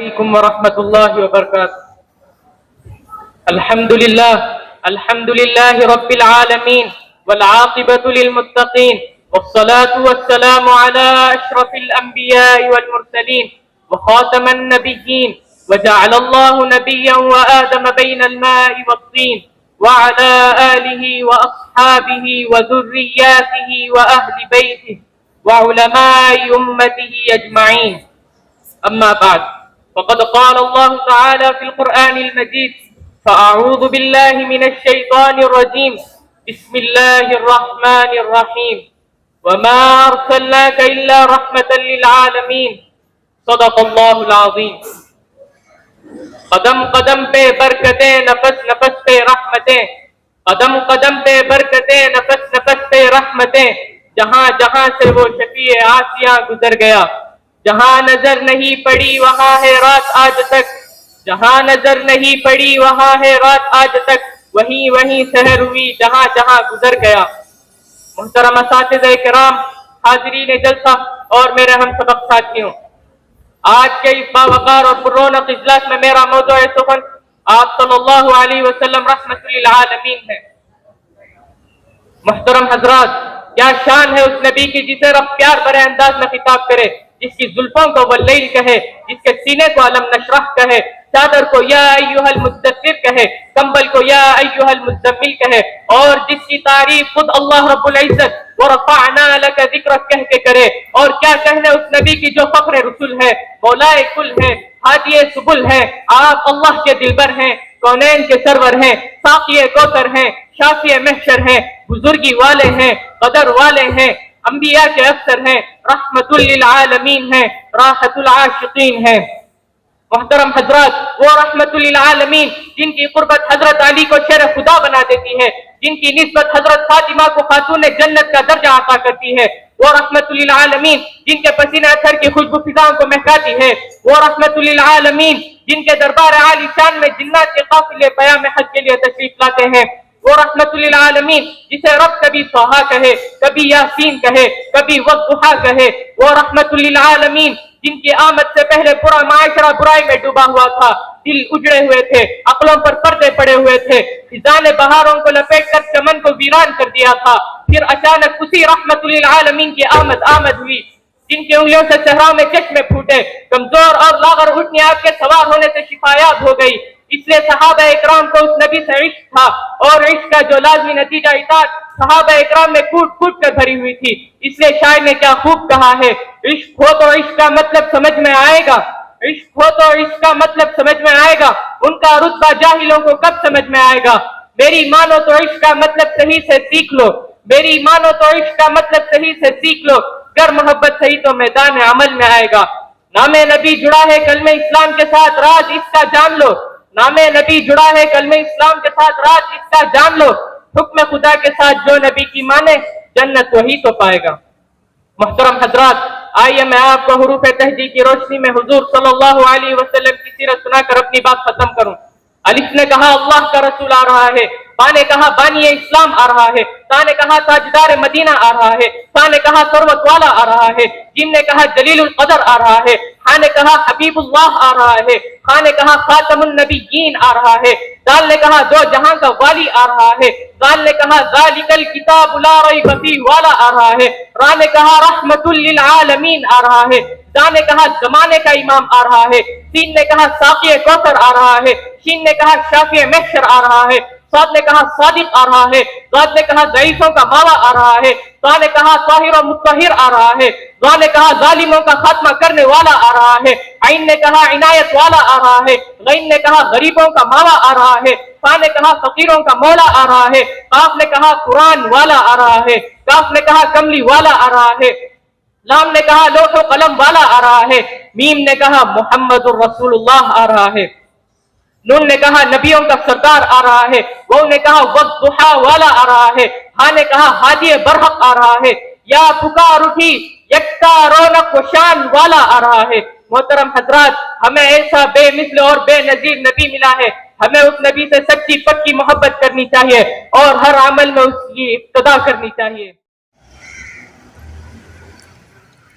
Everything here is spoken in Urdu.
عليكم ورحمة الله وبركاته. الحمد لله رب العالمين والعاقبة للمتقين والصلاة والسلام على أشرف الأنبياء والمرسلين وخاتم النبيين وجعل الله نبيا وآدم بين الماء والطين وعلى آله وأصحابه وذرياته وأهل بيته وعلماء أمته أجمعين. أما بعد، فقد قال الله تعالى في القرآن المجيد: فأعوذ بالله من الشيطان الرجيم، بسم الله الرحمن الرحيم، وما أرسلناك إلا رحمة للعالمين. صدق الله العظيم. قدم قدم پہ برکتیں، نفس نفس پہ رحمتیں، قدم قدم پہ برکتیں، نفس نفس پہ رحمتیں، جہاں جہاں سے وہ شفیع آسیاں گزر گیا. جہاں نظر نہیں پڑی وہاں ہے رات آج تک، جہاں نظر نہیں پڑی وہاں ہے رات آج تک، وہیں وہیں سحر ہوئی جہاں جہاں گزر گیا. محترم اساتذہ کرام، حاضرین جلسہ اور میرے ہم سبق ساتھیوں، آج کے اس باوقار اور پررونق اجلاس میں میرا موضوع سخن آپ صلی اللہ علیہ وسلم رحمت للعالمین ہے. محترم حضرات، کیا شان ہے اس نبی کی جسے رب پیار بھرے انداز میں خطاب کرے، جس کی زلفوں کو واللیل کہے، جس کے سینے کو علم نشرح کہے، چادر کو یا ایھا المدثر کہے، کمبل کو یا ایھا المزمل کہے، اور جس کی تعریف خود اللہ رب العزت ورفعنا لک ذکرک کہہ کے کرے. اور کیا کہنے اس نبی کی جو فخر رسول ہے، مولائے کل ہے، ہادی سبل ہے، آپ اللہ کے دلبر ہیں، کونین کے سرور ہیں، ساقی کوثر ہیں، شافی محشر ہیں، بزرگی والے ہیں، قدر والے ہیں، انبیاء کے افسر ہیں، رحمت للعالمین ہیں، راحت العاشقین ہیں. محترم حضرات، وہ رحمت للعالمین جن کی قربت حضرت علی کو شیر خدا بنا دیتی ہے، جن کی نسبت حضرت فاطمہ کو خاتون جنت کا درجہ عطا کرتی ہے، وہ رحمت للعالمین جن کے پسینہ اثر کی خوشبو فضاؤں کو مہکاتی ہے، وہ رحمت للعالمین جن کے دربار عالی شان میں جنات کے قافلے پیام حج کے لیے تشریف لاتے ہیں، وہ رحمت للعالمین جسے رب کبھی صحا کہے، کبھی یاسین کہے، کبھی والضحیٰ کہے، وہ رحمت للعالمین جن کی آمد سے پہلے پورا معاشرہ برائی میں ڈوبا ہوا تھا، دل اجڑے ہوئے تھے، عقلوں پر پردے پڑے ہوئے تھے، خزان بہاروں کو لپیٹ کر چمن کو ویران کر دیا تھا. پھر اچانک اسی رحمت للعالمین کی آمد ہوئی، جن کی انگلیوں سے صحرا میں چشمے پھوٹے، کمزور اور لاغر اٹھنے آپ کے سوار ہونے سے شفایاب ہو گئی. اس لیے صحابہ اکرام کو اس نبی سے عشق تھا، اور عشق کا جو لازمی نتیجہ اطاعت صحابہ اکرام میں کوٹ کوٹ کر بھری ہوئی تھی. اس لیے شاعر نے کیا خوب کہا ہے: عشق ہو تو عشق کا مطلب سمجھ میں آئے گا، عشق ہو تو عشق کا مطلب سمجھ میں آئے گا، ان کا رتبہ جاہلوں کو کب سمجھ میں آئے گا. میری مانو تو عشق کا مطلب صحیح سے سیکھ لو، میری مانو تو عشق کا مطلب صحیح سے سیکھ لو، گر محبت صحیح تو میدان عمل میں آئے گا. نام نبی جڑا ہے کلمہ اسلام کے ساتھ، راز اس کا جان لو، نام نبی جڑا ہے کلمہ اسلام کے ساتھ، راز اس کا جان لو، حکم خدا کے ساتھ جو نبی کی مانے جنت وہی تو پائے گا. محترم حضرات، آئیے میں آپ کو حروف تہجید کی روشنی میں حضور صلی اللہ علیہ وسلم کی سیرت سنا کر اپنی بات ختم کروں. الف نے کہا اللہ کا رسول آ رہا ہے، با نے کہا بانی اسلام آ رہا ہے، تا نے کہا تاجدار مدینہ آ رہا ہے، سا نے کہا ثروت والا آ رہا ہے، جیم نے کہا جلیل القدر آ رہا ہے، ہاں نے کہا حبیب اللہ آ رہا ہے، خاں نے کہا خاتم النبیین آ رہا ہے، دال نے کہا دو جہاں کا والی آ رہا ہے، زال نے کہا ذالک الکتاب لا ریب فیہ والا آ رہا ہے، را نے کہا رحمت للعالمین آ رہا ہے، دا نے کہا زمانے کا امام آ رہا ہے، سین نے کہا ساقی کوثر آ رہا ہے، شین نے کہا شافی محشر آ رہا ہے، صاد نے کہا صادق آ رہا ہے، ضاد نے کہا ضعیفوں کا ماوا آ رہا ہے، طا نے کہا طاہر و مطہر آ رہا ہے، ظا نے کہا ظالموں کا خاتمہ کرنے والا آ رہا ہے، عین نے کہا عنایت والا آ رہا ہے، غین نے کہا غریبوں کا ماوا آ رہا ہے، فا نے کہا فقیروں کا مولا آ رہا ہے، قاف نے کہا قرآن والا آ رہا ہے، کاف نے کہا کملی والا آ رہا ہے، لام نے کہا لوح و قلم والا آ رہا ہے، میم نے کہا محمد الرسول اللہ آ رہا ہے، نون نے کہا نبیوں کا سردار آ رہا ہے، وہ نے کہا والضحیٰ والا آ رہا ہے، ہاں نے کہا ہادی برحق آ رہا ہے، یا پکار اٹھی یکتا رونق و شان والا آ رہا ہے. محترم حضرات، ہمیں ایسا بے مثل اور بے نظیر نبی ملا ہے، ہمیں اس نبی سے سچی پکی محبت کرنی چاہیے اور ہر عمل میں اس کی ابتدا کرنی چاہیے.